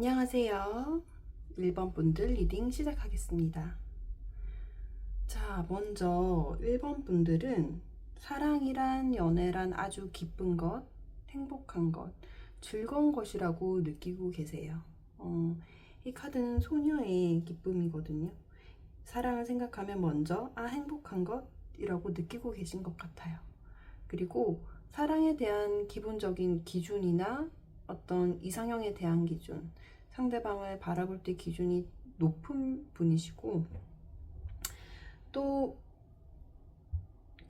안녕하세요. 1번 분들 리딩 시작하겠습니다. 자, 먼저 1번 분들은 사랑이란 연애란 아주 기쁜 것, 행복한 것, 즐거운 것이라고 느끼고 계세요. 이 카드는 소녀의 기쁨이거든요. 사랑을 생각하면 먼저 행복한 것이라고 느끼고 계신 것 같아요. 그리고 사랑에 대한 기본적인 기준이나 어떤 이상형에 대한 기준, 상대방을 바라볼 때 기준이 높은 분이시고, 또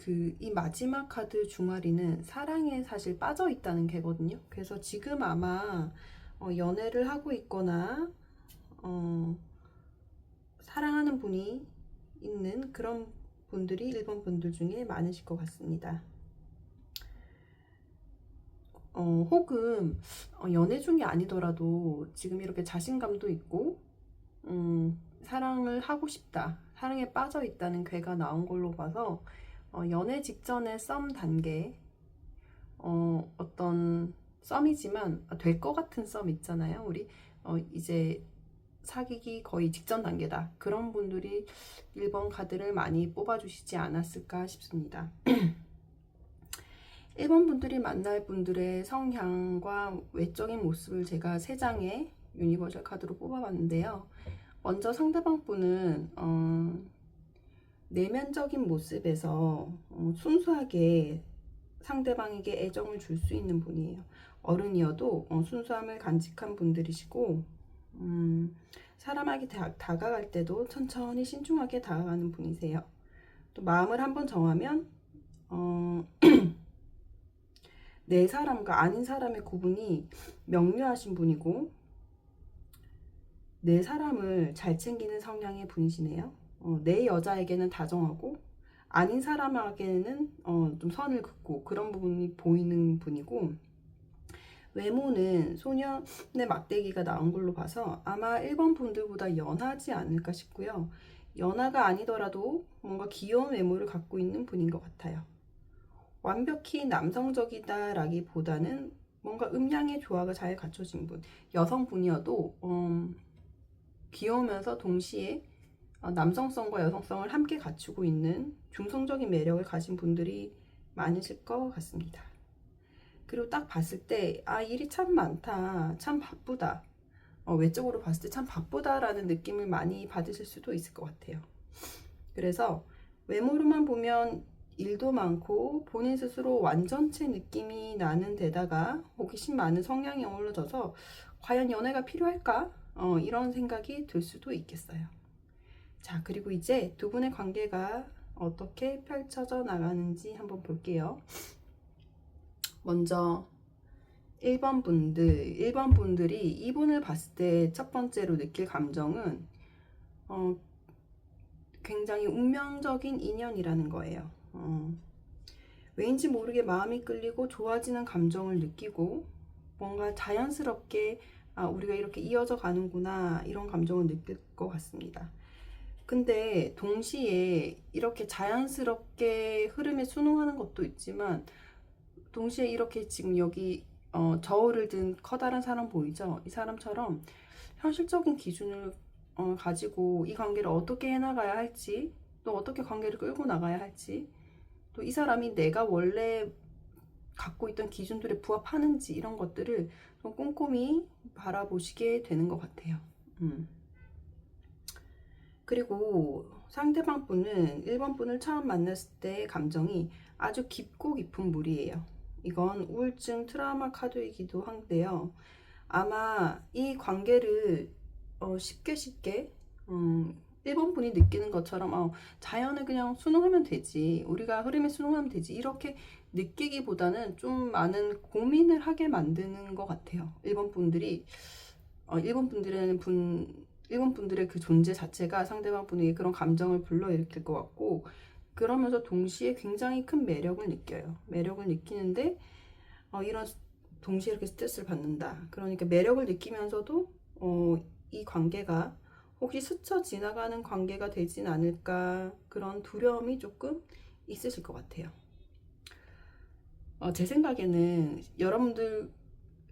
이 마지막 카드 중아리는 사랑에 사실 빠져 있다는 개거든요. 그래서 지금 아마 연애를 하고 있거나 사랑하는 분이 있는 그런 분들이 1번 분들 중에 많으실 것 같습니다. 혹은 연애 중이 아니더라도 지금 이렇게 자신감도 있고 사랑을 하고 싶다, 사랑에 빠져 있다는 괴가 나온 걸로 봐서 연애 직전의 썸 단계, 어떤 썸이지만 될 것 같은 썸 있잖아요. 우리 이제 사귀기 거의 직전 단계다, 그런 분들이 1번 카드를 많이 뽑아주시지 않았을까 싶습니다. 1번 분들이 만날 분들의 성향과 외적인 모습을 제가 3장의 유니버셜 카드로 뽑아봤는데요. 먼저 상대방 분은 내면적인 모습에서 순수하게 상대방에게 애정을 줄 수 있는 분이에요. 어른이어도 순수함을 간직한 분들이시고, 사람에게 다가갈 때도 천천히 신중하게 다가가는 분이세요. 또 마음을 한번 정하면 내 사람과 아닌 사람의 구분이 명료하신 분이고, 내 사람을 잘 챙기는 성향의 분이시네요. 내 여자에게는 다정하고 아닌 사람에게는 좀 선을 긋고 그런 부분이 보이는 분이고, 외모는 소년의 막대기가 나온 걸로 봐서 아마 1번 분들보다 연하지 않을까 싶고요. 연하가 아니더라도 뭔가 귀여운 외모를 갖고 있는 분인 것 같아요. 완벽히 남성적이다 라기보다는 뭔가 음양의 조화가 잘 갖춰진 분, 여성분이어도 귀여우면서 동시에 남성성과 여성성을 함께 갖추고 있는 중성적인 매력을 가진 분들이 많으실 것 같습니다. 그리고 딱 봤을 때 일이 참 많다, 참 바쁘다, 외적으로 봤을 때 참 바쁘다라는 느낌을 많이 받으실 수도 있을 것 같아요. 그래서 외모로만 보면 일도 많고 본인 스스로 완전체 느낌이 나는 데다가 호기심 많은 성향이 어우러져서 과연 연애가 필요할까? 이런 생각이 들 수도 있겠어요. 자, 그리고 이제 두 분의 관계가 어떻게 펼쳐져 나가는지 한번 볼게요. 먼저 1번 분들이 이분을 봤을 때 첫 번째로 느낄 감정은 굉장히 운명적인 인연이라는 거예요. 왠지 모르게 마음이 끌리고 좋아지는 감정을 느끼고, 뭔가 자연스럽게 우리가 이렇게 이어져 가는구나, 이런 감정을 느낄 것 같습니다. 근데 동시에 이렇게 자연스럽게 흐름에 순응하는 것도 있지만, 동시에 이렇게 지금 여기 저울을 든 커다란 사람 보이죠? 이 사람처럼 현실적인 기준을 가지고 이 관계를 어떻게 해나가야 할지, 또 어떻게 관계를 끌고 나가야 할지, 또 이 사람이 내가 원래 갖고 있던 기준들에 부합하는지, 이런 것들을 좀 꼼꼼히 바라보시게 되는 것 같아요. 그리고 상대방 분은 1번 분을 처음 만났을 때 감정이 아주 깊고 깊은 물이에요. 이건 우울증 트라우마 카드이기도 한데요. 아마 이 관계를 쉽게 1번 분이 느끼는 것처럼 자연을 그냥 순응하면 되지, 우리가 흐름에 순응하면 되지, 이렇게 느끼기보다는 좀 많은 고민을 하게 만드는 것 같아요. 1번 분들이 1번 분들의 그 존재 자체가 상대방 분에게 그런 감정을 불러일으킬 것 같고, 그러면서 동시에 굉장히 큰 매력을 느껴요. 매력을 느끼는데 이런 동시에 이렇게 스트레스를 받는다, 그러니까 매력을 느끼면서도 이 관계가 혹시 스쳐 지나가는 관계가 되진 않을까, 그런 두려움이 조금 있으실 것 같아요. 제 생각에는 여러분들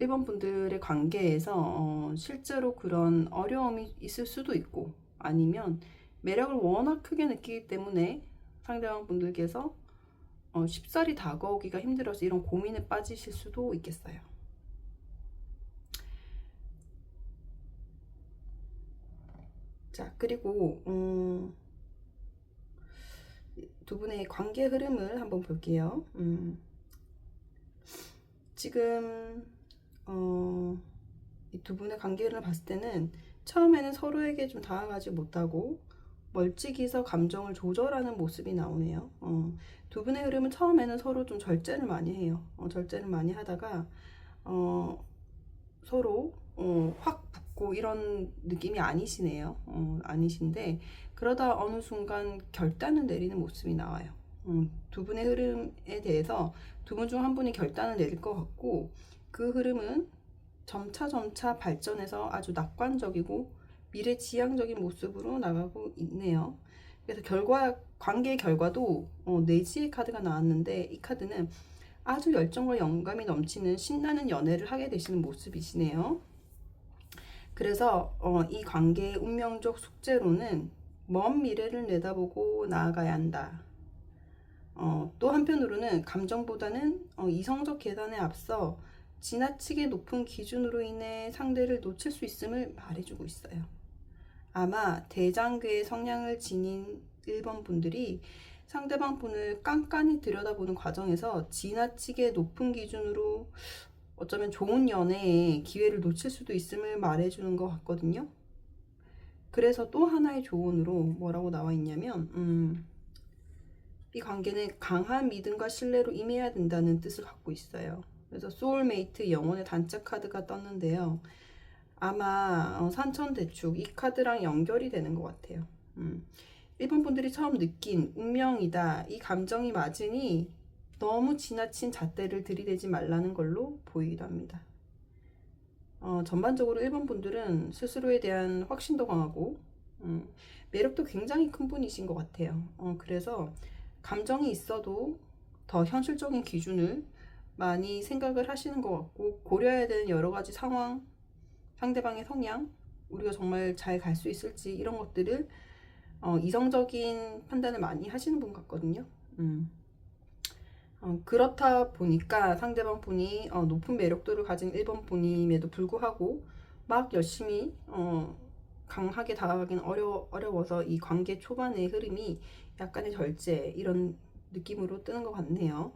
1번 분들의 관계에서 실제로 그런 어려움이 있을 수도 있고, 아니면 매력을 워낙 크게 느끼기 때문에 상대방 분들께서 쉽사리 다가오기가 힘들어서 이런 고민에 빠지실 수도 있겠어요. 자, 그리고 두 분의 관계 흐름을 한번 볼게요. 지금 이 두 분의 관계 흐름을 봤을 때는 처음에는 서로에게 좀 다가가지 못하고 멀찍이서 감정을 조절하는 모습이 나오네요. 두 분의 흐름은 처음에는 서로 좀 절제를 많이 해요. 절제를 많이 하다가 서로 확 붙고 이런 느낌이 아니시네요. 아니신데 그러다 어느 순간 결단을 내리는 모습이 나와요. 두 분의 흐름에 대해서 두 분 중 한 분이 결단을 내릴 것 같고, 그 흐름은 점차 발전해서 아주 낙관적이고 미래지향적인 모습으로 나가고 있네요. 그래서 관계의 결과도 내지의 카드가 나왔는데, 이 카드는 아주 열정과 영감이 넘치는 신나는 연애를 하게 되시는 모습이시네요. 그래서 이 관계의 운명적 숙제로는 먼 미래를 내다보고 나아가야 한다. 또 한편으로는 감정보다는 이성적 계산에 앞서 지나치게 높은 기준으로 인해 상대를 놓칠 수 있음을 말해주고 있어요. 아마 대장교의 성향을 지닌 1번 분들이 상대방 분을 깐깐히 들여다보는 과정에서 지나치게 높은 기준으로 어쩌면 좋은 연애의 기회를 놓칠 수도 있음을 말해주는 것 같거든요. 그래서 또 하나의 조언으로 뭐라고 나와 있냐면, 이 관계는 강한 믿음과 신뢰로 임해야 된다는 뜻을 갖고 있어요. 그래서 소울메이트, 영혼의 단짝 카드가 떴는데요. 아마 산천대축 이 카드랑 연결이 되는 것 같아요. 1번 분들이 처음 느낀 운명이다, 이 감정이 맞으니 너무 지나친 잣대를 들이대지 말라는 걸로 보이기도 합니다. 전반적으로 1번 분들은 스스로에 대한 확신도 강하고 매력도 굉장히 큰 분이신 것 같아요. 그래서 감정이 있어도 더 현실적인 기준을 많이 생각을 하시는 것 같고, 고려해야 되는 여러 가지 상황, 상대방의 성향, 우리가 정말 잘 갈 수 있을지, 이런 것들을 이성적인 판단을 많이 하시는 분 같거든요. 그렇다 보니까 상대방 분이 높은 매력도를 가진 1번 분임에도 불구하고 막 열심히 강하게 다가가긴 어려워서 이 관계 초반의 흐름이 약간의 절제, 이런 느낌으로 뜨는 것 같네요.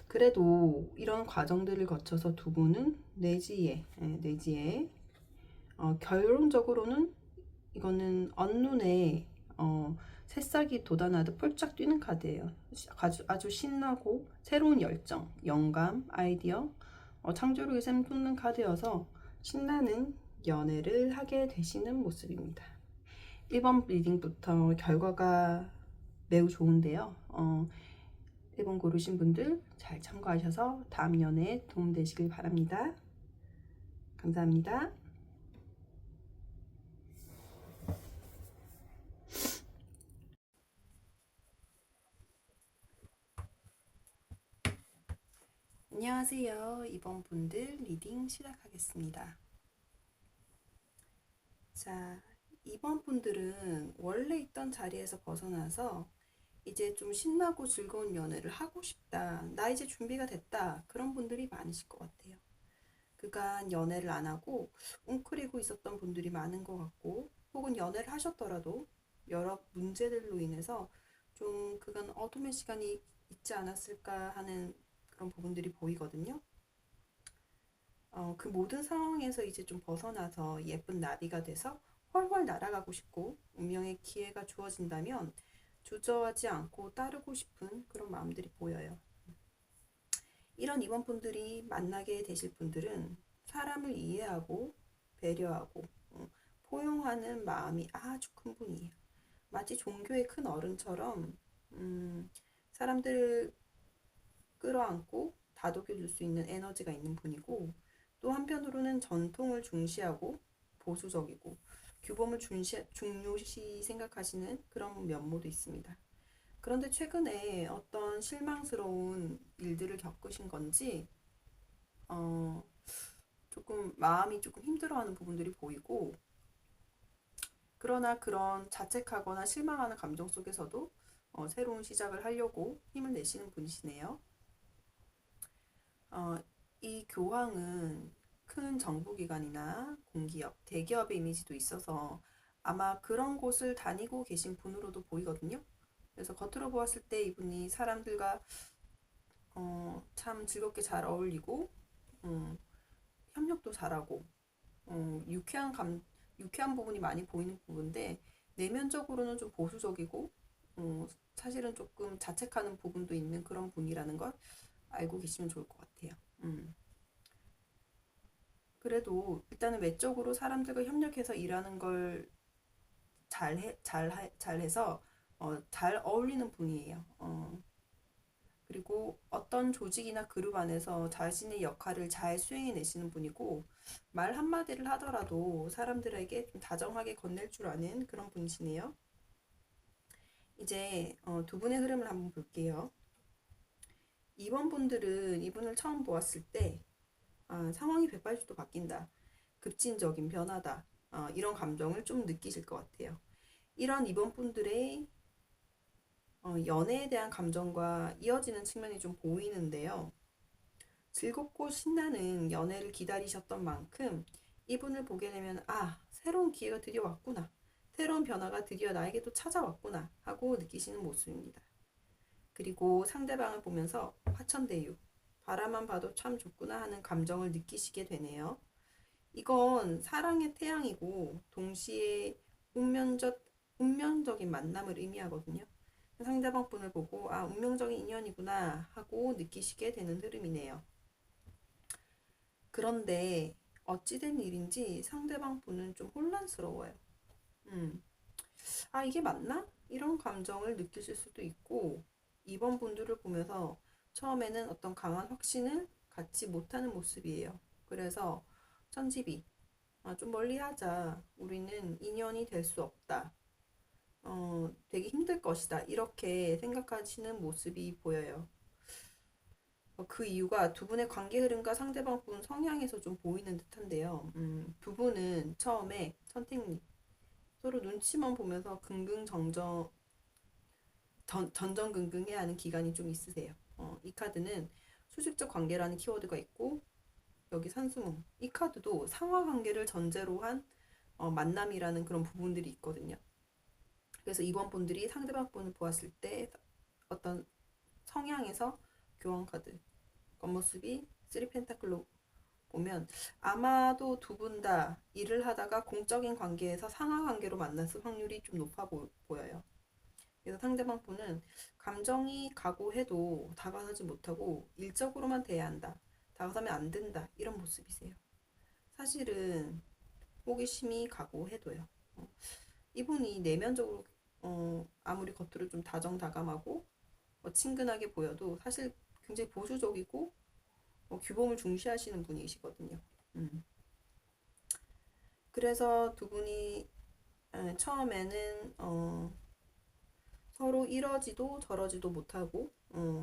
그래도 이런 과정들을 거쳐서 두 분은 내지에 결론적으로는 이거는 언눈에 새싹이 돋아나듯 폴짝 뛰는 카드예요. 아주 신나고 새로운 열정, 영감, 아이디어, 창조력이 샘솟는 카드여서 신나는 연애를 하게 되시는 모습입니다. 1번 리딩부터 결과가 매우 좋은데요. 1번 고르신 분들 잘 참고하셔서 다음 연애에 도움되시길 바랍니다. 감사합니다. 안녕하세요. 2번 분들 리딩 시작하겠습니다. 자, 2번 분들은 원래 있던 자리에서 벗어나서 이제 좀 신나고 즐거운 연애를 하고 싶다, 나 이제 준비가 됐다, 그런 분들이 많으실 것 같아요. 그간 연애를 안 하고 웅크리고 있었던 분들이 많은 것 같고, 혹은 연애를 하셨더라도 여러 문제들로 인해서 좀 그간 어둠의 시간이 있지 않았을까 하는 그런 부분들이 보이거든요. 그 모든 상황에서 이제 좀 벗어나서 예쁜 나비가 돼서 훨훨 날아가고 싶고, 운명의 기회가 주어진다면 주저하지 않고 따르고 싶은 그런 마음들이 보여요. 이런 이번 분들이 만나게 되실 분들은 사람을 이해하고 배려하고 포용하는 마음이 아주 큰 분이에요. 마치 종교의 큰 어른처럼 사람들을 끌어안고 다독여 줄 수 있는 에너지가 있는 분이고, 또 한편으로는 전통을 중시하고 보수적이고 규범을 중요시 생각하시는 그런 면모도 있습니다. 그런데 최근에 어떤 실망스러운 일들을 겪으신 건지, 어, 조금 마음이 조금 힘들어하는 부분들이 보이고, 그러나 그런 자책하거나 실망하는 감정 속에서도 새로운 시작을 하려고 힘을 내시는 분이시네요. 어, 이 교황은 큰 정부기관이나 공기업, 대기업의 이미지도 있어서 아마 그런 곳을 다니고 계신 분으로도 보이거든요. 그래서 겉으로 보았을 때 이분이 사람들과 참 즐겁게 잘 어울리고, 음, 협력도 잘하고, 유쾌한 부분이 많이 보이는 부분인데, 내면적으로는 좀 보수적이고, 사실은 조금 자책하는 부분도 있는 그런 분이라는 걸 알고 계시면 좋을 것 같아요. 그래도 일단은 외적으로 사람들과 협력해서 일하는 걸 잘해서 잘 어울리는 분이에요. 그리고 어떤 조직이나 그룹 안에서 자신의 역할을 잘 수행해내시는 분이고, 말 한마디를 하더라도 사람들에게 좀 다정하게 건넬 줄 아는 그런 분이시네요. 이제 두 분의 흐름을 한번 볼게요. 2번 분들은 이분을 처음 보았을 때 상황이 180도 바뀐다. 급진적인 변화다. 이런 감정을 좀 느끼실 것 같아요. 이런 2번 분들의 연애에 대한 감정과 이어지는 측면이 좀 보이는데요. 즐겁고 신나는 연애를 기다리셨던 만큼 이분을 보게 되면 새로운 기회가 드디어 왔구나. 새로운 변화가 드디어 나에게도 찾아왔구나 하고 느끼시는 모습입니다. 그리고 상대방을 보면서 화천대유, 바라만 봐도 참 좋구나 하는 감정을 느끼시게 되네요. 이건 사랑의 태양이고 동시에 운명적인 만남을 의미하거든요. 상대방 분을 보고 운명적인 인연이구나 하고 느끼시게 되는 흐름이네요. 그런데 어찌된 일인지 상대방 분은 좀 혼란스러워요. 음, 이게 맞나? 이런 감정을 느끼실 수도 있고, 2번 분들을 보면서 처음에는 어떤 강한 확신을 갖지 못하는 모습이에요. 그래서 천지비, 좀 멀리 하자. 우리는 인연이 될 수 없다. 되게 힘들 것이다. 이렇게 생각하시는 모습이 보여요. 그 이유가 두 분의 관계 흐름과 상대방 분 성향에서 좀 보이는 듯한데요. 두 분은 처음에 선택님, 서로 눈치만 보면서 전전긍긍해야 하는 기간이 좀 있으세요. 이 카드는 수직적 관계라는 키워드가 있고, 여기 산수문. 이 카드도 상하 관계를 전제로 한 만남이라는 그런 부분들이 있거든요. 그래서 이번 분들이 상대방 분을 보았을 때 어떤 성향에서 교환 카드, 겉모습이 3 펜타클로 보면 아마도 두 분 다 일을 하다가 공적인 관계에서 상하 관계로 만났을 확률이 좀 높아 보여요. 그래서 상대방 분은 감정이 각오해도 다가서지 못하고 일적으로만 돼야 한다. 다가서면 안 된다. 이런 모습이세요. 사실은 호기심이 각오해도요. 이분이 내면적으로 아무리 겉으로 좀 다정다감하고 친근하게 보여도 사실 굉장히 보수적이고 규범을 중시하시는 분이시거든요. 그래서 두 분이 처음에는 서로 이러지도 저러지도 못하고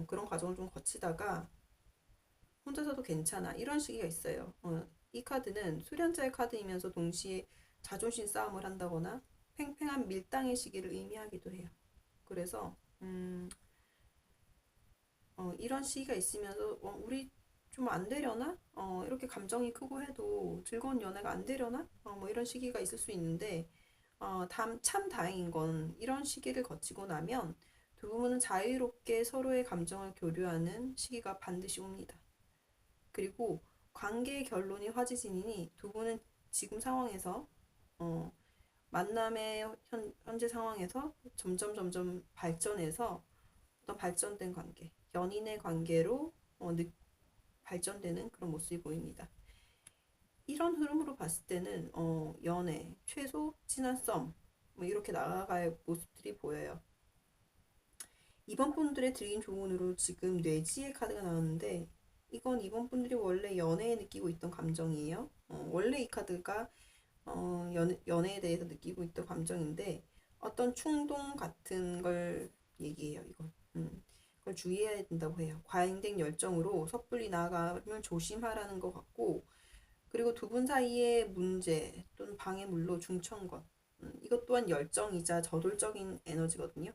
그런 과정을 좀 거치다가 혼자서도 괜찮아 이런 시기가 있어요. 이 카드는 수련자의 카드이면서 동시에 자존심 싸움을 한다거나 팽팽한 밀당의 시기를 의미하기도 해요. 그래서 이런 시기가 있으면서 우리 좀 안 되려나? 이렇게 감정이 크고 해도 즐거운 연애가 안 되려나? 뭐 이런 시기가 있을 수 있는데 참 다행인 건 이런 시기를 거치고 나면 두 부부는 자유롭게 서로의 감정을 교류하는 시기가 반드시 옵니다. 그리고 관계의 결론이 화지진이니 두 분은 지금 상황에서 어, 만남의 현재 상황에서 점점 발전해서 어떤 발전된 관계, 연인의 관계로 발전되는 그런 모습이 보입니다. 이런 흐름으로 봤을 때는 연애, 최소 친한 썸, 뭐 이렇게 나아갈 모습들이 보여요. 이번 분들의 드린 조언으로 지금 뇌지의 카드가 나왔는데 이건 이번 분들이 원래 연애에 느끼고 있던 감정이에요. 원래 이 카드가 연애에 대해서 느끼고 있던 감정인데 어떤 충동 같은 걸 얘기예요, 이건. 그걸 주의해야 된다고 해요. 과잉된 열정으로 섣불리 나아가면 조심하라는 것 같고, 그리고 두 분 사이의 문제 또는 방해물로 중천 것. 이것 또한 열정이자 저돌적인 에너지거든요.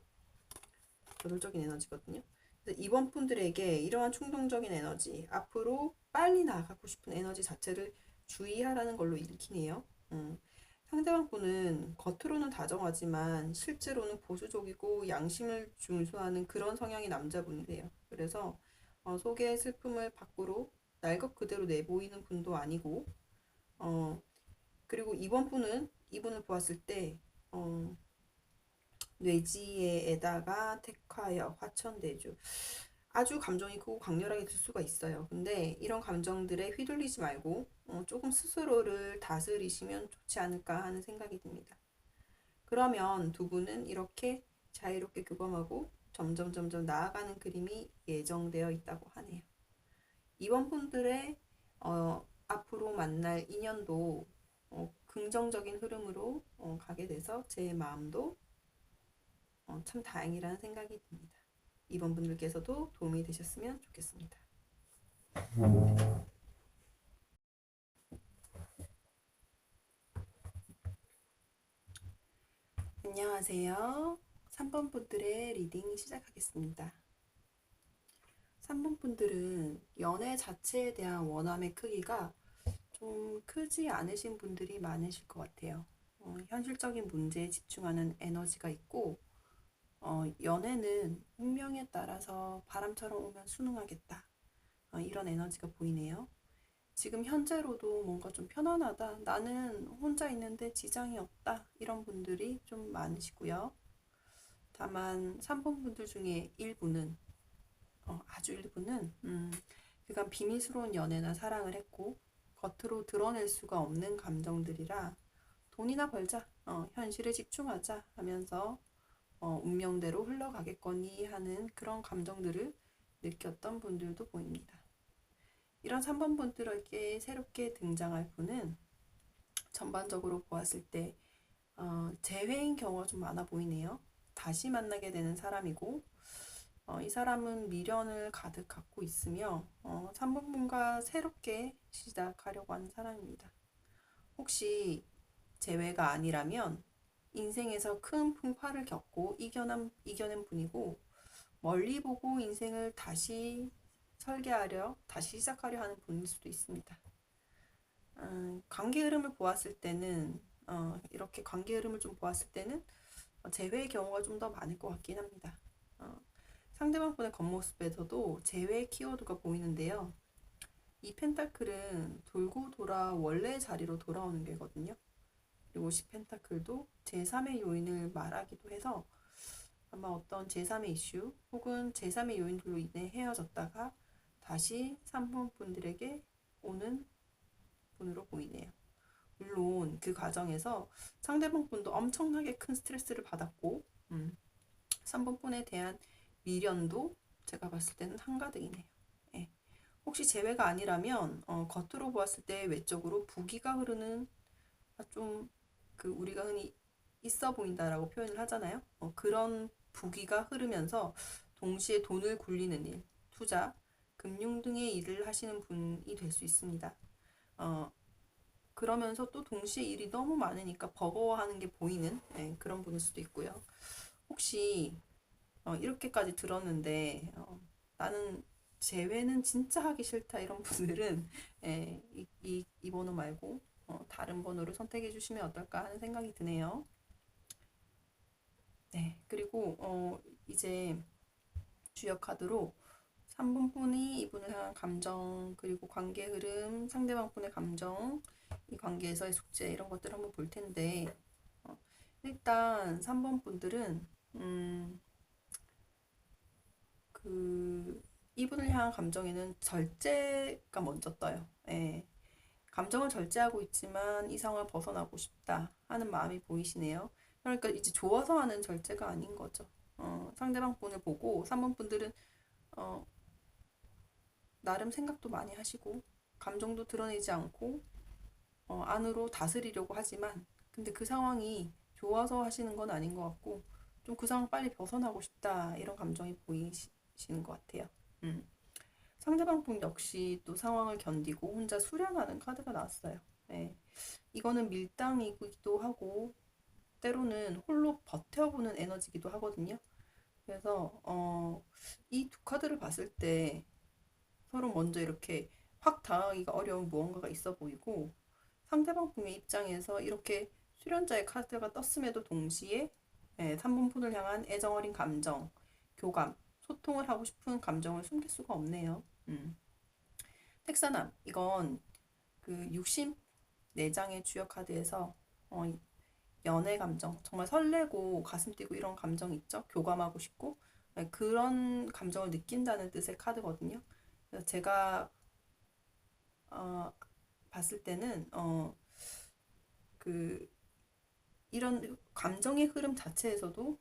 저돌적인 에너지거든요. 그래서 이번 분들에게 이러한 충동적인 에너지, 앞으로 빨리 나아가고 싶은 에너지 자체를 주의하라는 걸로 읽히네요. 상대방 분은 겉으로는 다정하지만 실제로는 보수적이고 양심을 준수하는 그런 성향의 남자분이래요. 그래서 속의 슬픔을 밖으로 날 것 그대로 내보이는 분도 아니고, 그리고 이분을 보았을 때 뇌지에다가 택화역, 화천대주, 아주 감정이 크고 강렬하게 들 수가 있어요. 근데 이런 감정들에 휘둘리지 말고 조금 스스로를 다스리시면 좋지 않을까 하는 생각이 듭니다. 그러면 두 분은 이렇게 자유롭게 교감하고 점점 나아가는 그림이 예정되어 있다고 하네요. 이번 분들의 앞으로 만날 인연도 긍정적인 흐름으로 가게 돼서 제 마음도 참 다행이라는 생각이 듭니다. 이번 분들께서도 도움이 되셨으면 좋겠습니다. 안녕하세요. 3번 분들의 리딩 시작하겠습니다. 3번 분들은 연애 자체에 대한 원함의 크기가 좀 크지 않으신 분들이 많으실 것 같아요. 현실적인 문제에 집중하는 에너지가 있고, 연애는 운명에 따라서 바람처럼 오면 순응하겠다. 이런 에너지가 보이네요. 지금 현재로도 뭔가 좀 편안하다. 나는 혼자 있는데 지장이 없다. 이런 분들이 좀 많으시고요. 다만 3번 분들 중에 일부는 아주 일부는 그간 비밀스러운 연애나 사랑을 했고 겉으로 드러낼 수가 없는 감정들이라 돈이나 벌자, 현실에 집중하자 하면서 운명대로 흘러가겠거니 하는 그런 감정들을 느꼈던 분들도 보입니다. 이런 3번 분들에게 새롭게 등장할 분은 전반적으로 보았을 때 재회인 경우가 좀 많아 보이네요. 다시 만나게 되는 사람이고 이 사람은 미련을 가득 갖고 있으며 3번 분과 새롭게 시작하려고 하는 사람입니다. 혹시 재회가 아니라면 인생에서 큰 풍파를 겪고 이겨낸 분이고 멀리 보고 인생을 다시 설계하려 다시 시작하려 하는 분일 수도 있습니다. 관계 흐름을 보았을 때는 이렇게 관계 흐름을 좀 보았을 때는 재회의 경우가 좀 더 많을 것 같긴 합니다. 상대방 분의 겉모습에서도 재회의 키워드가 보이는데요. 이 펜타클은 돌고 돌아 원래의 자리로 돌아오는 게거든요. 그리고 10 펜타클도 제3의 요인을 말하기도 해서 아마 어떤 제3의 이슈 혹은 제3의 요인들로 인해 헤어졌다가 다시 3번 분들에게 오는 분으로 보이네요. 물론 그 과정에서 상대방 분도 엄청나게 큰 스트레스를 받았고 3번 분에 대한 미련도 제가 봤을 때는 한가득이네요. 예. 혹시 재회가 아니라면 겉으로 보았을 때 외적으로 부기가 흐르는 좀 그 우리가 흔히 있어 보인다라고 표현을 하잖아요. 그런 부기가 흐르면서 동시에 돈을 굴리는 일, 투자, 금융 등의 일을 하시는 분이 될 수 있습니다. 그러면서 또 동시에 일이 너무 많으니까 버거워하는 게 보이는 그런 분일 수도 있고요. 혹시 이렇게까지 들었는데 나는 재회는 진짜 하기 싫다 이런 분들은 이 번호 말고 다른 번호를 선택해 주시면 어떨까 하는 생각이 드네요. 네, 그리고 이제 주역 카드로 3번 분이 이분을 향한 감정, 그리고 관계 흐름, 상대방 분의 감정, 이 관계에서의 숙제 이런 것들을 한번 볼 텐데 일단 3번 분들은 이분을 향한 감정에는 절제가 먼저 떠요. 예. 감정을 절제하고 있지만 이 상황을 벗어나고 싶다 하는 마음이 보이시네요. 그러니까 이제 좋아서 하는 절제가 아닌 거죠. 상대방 분을 보고 3번 분들은 어, 나름 생각도 많이 하시고 감정도 드러내지 않고 안으로 다스리려고 하지만 근데 그 상황이 좋아서 하시는 건 아닌 것 같고 좀 그 상황 빨리 벗어나고 싶다 이런 감정이 보이시는 것 같아요. 음. 상대방 분 역시 또 상황을 견디고 혼자 수련하는 카드가 나왔어요. 네. 이거는 밀당이기도 하고 때로는 홀로 버텨보는 에너지기도 하거든요. 그래서 이 두 카드를 봤을 때 서로 먼저 이렇게 확 당하기가 어려운 무언가가 있어 보이고 상대방 분의 입장에서 이렇게 수련자의 카드가 떴음에도 동시에 3번 분을 향한 애정어린 감정, 교감, 소통을 하고 싶은 감정을 숨길 수가 없네요. 택사남, 이건 그 육신 내장의 주요 카드에서 어, 연애 감정, 정말 설레고 가슴 뛰고 이런 감정 있죠? 교감하고 싶고 그런 감정을 느낀다는 뜻의 카드거든요. 그래서 제가 어, 봤을 때는 그 이런 감정의 흐름 자체에서도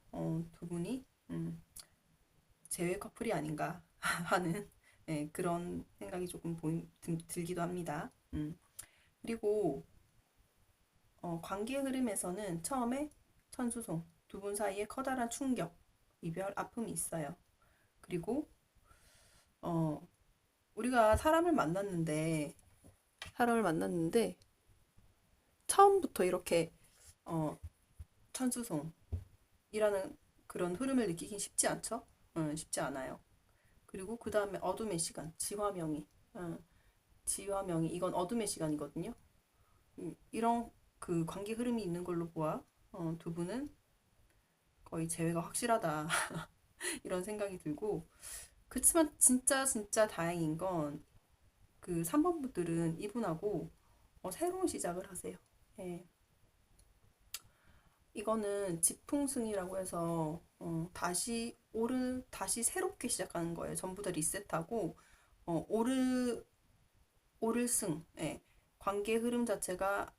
두 분이 재회 커플이 아닌가 하는 그런 생각이 조금 들기도 합니다. 그리고 관계 흐름에서는 처음에 천수송, 두 분 사이에 커다란 충격, 이별, 아픔이 있어요. 그리고 어, 우리가 사람을 만났는데 처음부터 이렇게 어, 천수송이라는 그런 흐름을 느끼긴 쉽지 않죠? 쉽지 않아요. 그리고 그 다음에 어둠의 시간, 지화명이 이건 어둠의 시간이거든요. 이런 그 관계 흐름이 있는 걸로 보아 두 분은 거의 재회가 확실하다 이런 생각이 들고 그렇지만 진짜 진짜 다행인 건 그 3번 분들은 이분하고 새로운 시작을 하세요. 예. 이거는 지풍승이라고 해서 다시 새롭게 시작하는 거예요. 전부 다 리셋하고 어, 오르 오를승. 예. 관계 흐름 자체가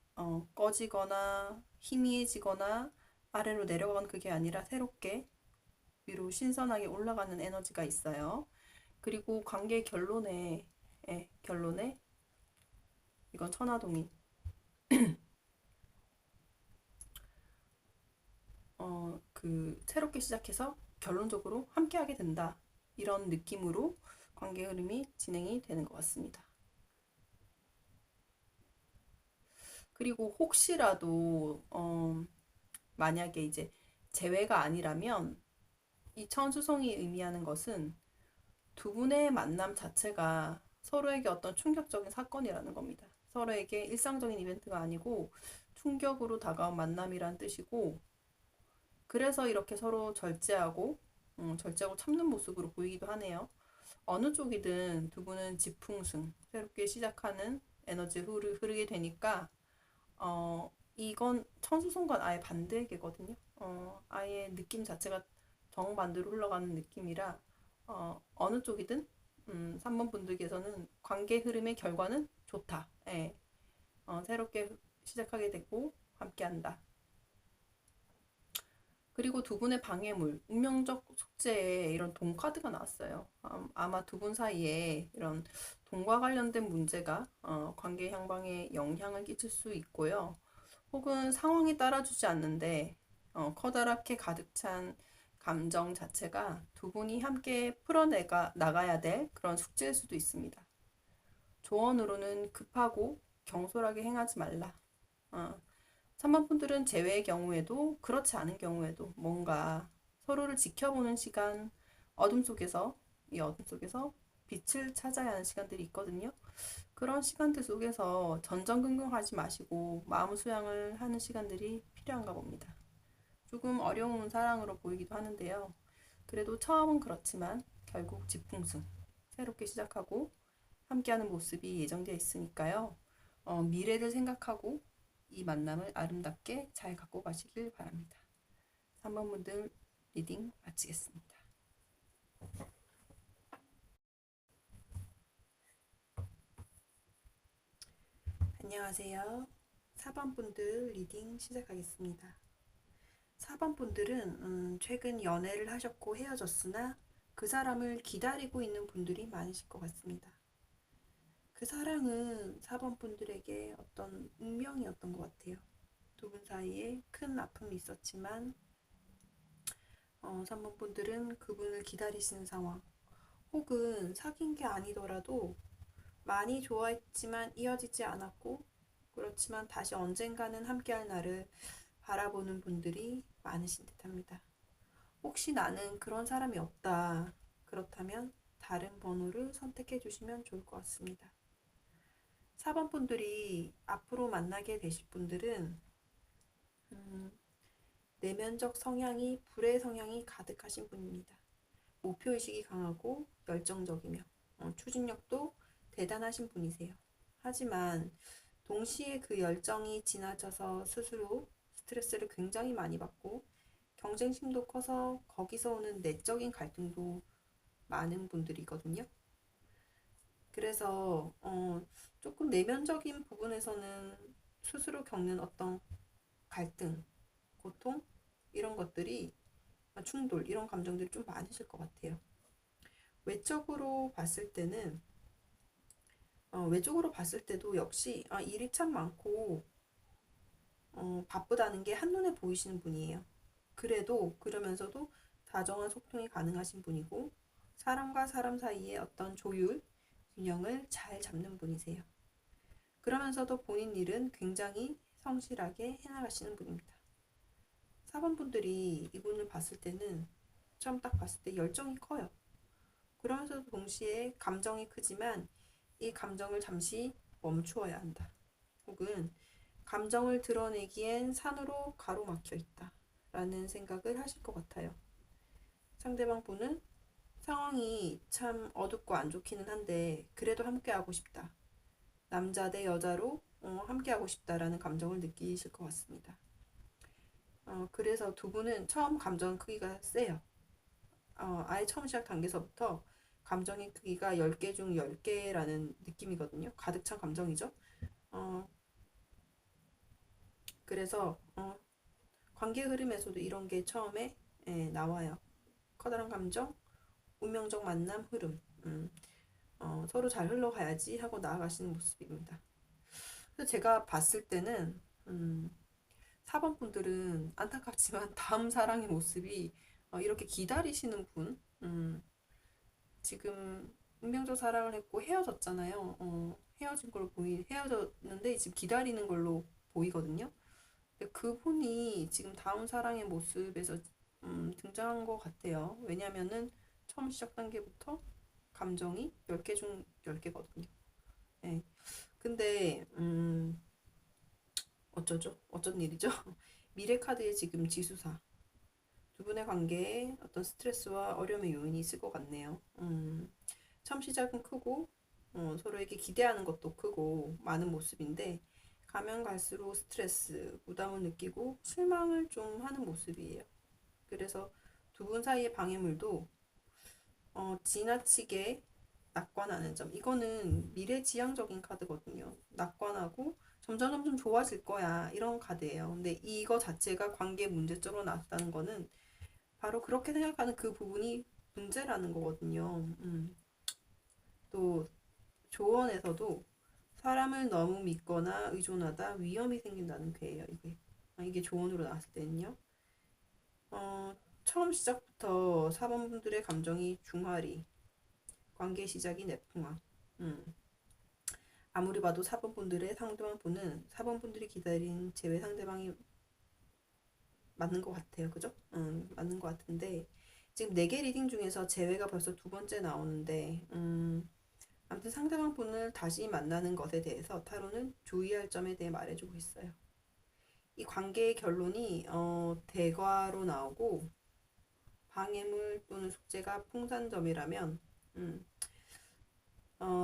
꺼지거나 희미해지거나 아래로 내려가는 그게 아니라 새롭게 위로 신선하게 올라가는 에너지가 있어요. 그리고 관계 결론에 이건 천하동인 그 새롭게 시작해서 결론적으로 함께하게 된다. 이런 느낌으로 관계 흐름이 진행이 되는 것 같습니다. 그리고 혹시라도 만약에 이제 재회가 아니라면 이 천수성이 의미하는 것은 두 분의 만남 자체가 서로에게 어떤 충격적인 사건이라는 겁니다. 서로에게 일상적인 이벤트가 아니고 충격으로 다가온 만남이란 뜻이고 그래서 이렇게 서로 절제하고 참는 모습으로 보이기도 하네요. 어느 쪽이든 두 분은 지풍승, 새롭게 시작하는 에너지 흐르게 되니까 이건 천수성과 아예 반대의 개거든요. 아예 느낌 자체가 정반대로 흘러가는 느낌이라 어느 쪽이든 3번 분들께서는 관계 흐름의 결과는 좋다. 예. 새롭게 시작하게 되고 함께한다. 그리고 두 분의 방해물, 운명적 숙제에 이런 돈 카드가 나왔어요. 아마 두 분 사이에 이런 돈과 관련된 문제가 관계 향방에 영향을 끼칠 수 있고요. 혹은 상황이 따라주지 않는데 커다랗게 가득 찬 감정 자체가 두 분이 함께 나가야 될 그런 숙제일 수도 있습니다. 조언으로는 급하고 경솔하게 행하지 말라. 어, 3번 분들은 제외의 경우에도 그렇지 않은 경우에도 뭔가 서로를 지켜보는 시간, 이 어둠 속에서 빛을 찾아야 하는 시간들이 있거든요. 그런 시간들 속에서 전전긍긍하지 마시고 마음 수양을 하는 시간들이 필요한가 봅니다. 조금 어려운 사랑으로 보이기도 하는데요. 그래도 처음은 그렇지만 결국 지풍승, 새롭게 시작하고 함께하는 모습이 예정되어 있으니까요. 미래를 생각하고 이 만남을 아름답게 잘 갖고 가시길 바랍니다. 3번 분들 리딩 마치겠습니다. 안녕하세요. 4번 분들 리딩 시작하겠습니다. 4번 분들은 최근 연애를 하셨고 헤어졌으나 그 사람을 기다리고 있는 분들이 많으실 것 같습니다. 그 사랑은 4번 분들에게 어떤 운명이었던 것 같아요. 두 분 사이에 큰 아픔이 있었지만 3번 분들은 그분을 기다리시는 상황, 혹은 사귄 게 아니더라도 많이 좋아했지만 이어지지 않았고, 그렇지만 다시 언젠가는 함께할 날을 바라보는 분들이 많으신 듯합니다. 혹시 나는 그런 사람이 없다, 그렇다면 다른 번호를 선택해 주시면 좋을 것 같습니다. 4번 분들이 앞으로 만나게 되실 분들은 내면적 성향이 불의 성향이 가득하신 분입니다. 목표의식이 강하고 열정적이며 추진력도 대단하신 분이세요. 하지만 동시에 그 열정이 지나쳐서 스스로 스트레스를 굉장히 많이 받고 경쟁심도 커서 거기서 오는 내적인 갈등도 많은 분들이거든요. 그래서 조금 내면적인 부분에서는 스스로 겪는 어떤 갈등, 고통 이런 것들이 충돌 이런 감정들이 좀 많으실 것 같아요. 외적으로 봤을 때는 외적으로 봤을 때도 역시 일이 참 많고 바쁘다는 게 한눈에 보이시는 분이에요. 그래도 그러면서도 다정한 소통이 가능하신 분이고 사람과 사람 사이의 어떤 조율, 균형을 잘 잡는 분이세요. 그러면서도 본인 일은 굉장히 성실하게 해나가시는 분입니다. 4번 분들이 이분을 봤을 때는 처음 딱 봤을 때 열정이 커요. 그러면서도 동시에 감정이 크지만 이 감정을 잠시 멈추어야 한다. 혹은 감정을 드러내기엔 산으로 가로막혀 있다. 라는 생각을 하실 것 같아요. 상대방 분은 상황이 참 어둡고 안 좋기는 한데 그래도 함께하고 싶다. 남자 대 여자로 함께하고 싶다라는 감정을 느끼실 것 같습니다. 그래서 두 분은 처음 감정 크기가 세요. 아예 처음 시작 단계에서부터 감정의 크기가 10개 중 10개라는 느낌이거든요. 가득 찬 감정이죠. 어, 그래서 관계 흐름에서도 이런 게 처음에 나와요. 커다란 감정, 운명적 만남 흐름. 서로 잘 흘러가야지 하고 나아가시는 모습입니다. 그래서 제가 봤을 때는 4번 분들은 안타깝지만 다음 사랑의 모습이 이렇게 기다리시는 분, 지금 운명적 사랑을 했고 헤어졌잖아요. 헤어진 걸로 헤어졌는데 지금 기다리는 걸로 보이거든요. 근데 그분이 지금 다음 사랑의 모습에서 등장한 것 같아요. 왜냐면은 처음 시작 단계부터 감정이 10개 중 10개거든요. 네. 근데 어쩌죠? 어쩐 일이죠? 미래 카드에 지금 지수사. 두 분의 관계에 어떤 스트레스와 어려움의 요인이 있을 것 같네요. 처음 시작은 크고 서로에게 기대하는 것도 크고 많은 모습인데 가면 갈수록 스트레스, 부담을 느끼고 실망을 좀 하는 모습이에요. 그래서 두 분 사이의 방해물도 지나치게 낙관하는 점. 이거는 미래지향적인 카드거든요. 낙관하고 점점 좋아질 거야. 이런 카드예요. 근데 이거 자체가 관계 문제점으로 나왔다는 거는 바로 그렇게 생각하는 그 부분이 문제라는 거거든요. 또 조언에서도 사람을 너무 믿거나 의존하다 위험이 생긴다는 괴예요. 이게 조언으로 나왔을 때는요. 처음 시작부터 사범분들의 감정이 중화리, 관계 시작이 내풍화. 아무리 봐도 사범분들의 상대방 분은 사범분들이 기다린 제외 상대방이 맞는 것 같아요. 그죠? 맞는 것 같은데 지금 4개 리딩 중에서 제외가 벌써 두 번째 나오는데 아무튼 상대방 분을 다시 만나는 것에 대해서 타로는 주의할 점에 대해 말해주고 있어요. 이 관계의 결론이 대과로 나오고 방해물 또는 숙제가 풍산점이라면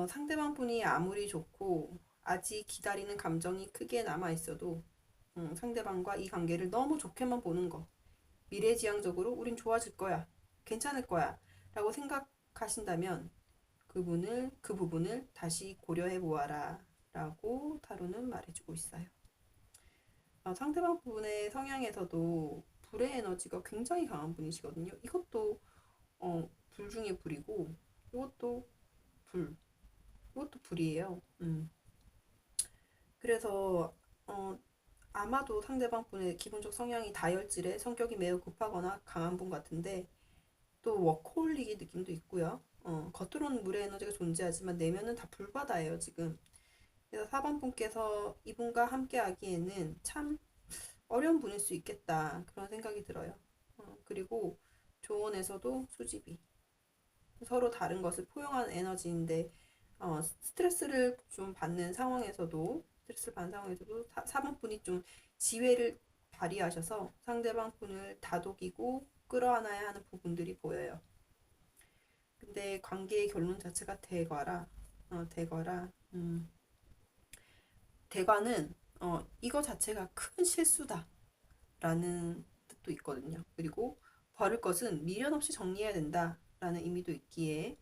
상대방 분이 아무리 좋고 아직 기다리는 감정이 크게 남아 있어도 상대방과 이 관계를 너무 좋게만 보는 거, 미래지향적으로 우린 좋아질 거야, 괜찮을 거야 라고 생각하신다면 그 부분을 다시 고려해 보아라 라고 타로는 말해주고 있어요. 상대방 부분의 성향에서도 불의 에너지가 굉장히 강한 분이시거든요. 이것도 불 중에 불이고 이것도 불, 이것도 불이에요. 그래서 아마도 상대방 분의 기본적 성향이 다혈질에 성격이 매우 급하거나 강한 분 같은데 또 워커홀릭의 느낌도 있고요. 겉으로는 물의 에너지가 존재하지만 내면은 다 불바다예요, 지금. 그래서 4번 분께서 이분과 함께 하기에는 참 어려운 분일 수 있겠다. 그런 생각이 들어요. 그리고 조언에서도 수집이. 서로 다른 것을 포용하는 에너지인데, 스트레스를 좀 받는 상황에서도, 스트레스를 받는 상황에서도 4번 분이 좀 지혜를 발휘하셔서 상대방 분을 다독이고 끌어안아야 하는 부분들이 보여요. 근데 관계의 결론 자체가 대과라, 대과는, 이거 자체가 큰 실수다. 라는 뜻도 있거든요. 그리고 버릴 것은 미련 없이 정리해야 된다. 라는 의미도 있기에,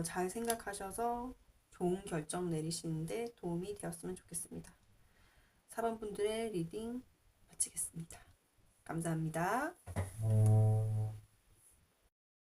잘 생각하셔서 좋은 결정 내리시는데 도움이 되었으면 좋겠습니다. 4번 분들의 리딩 마치겠습니다. 감사합니다.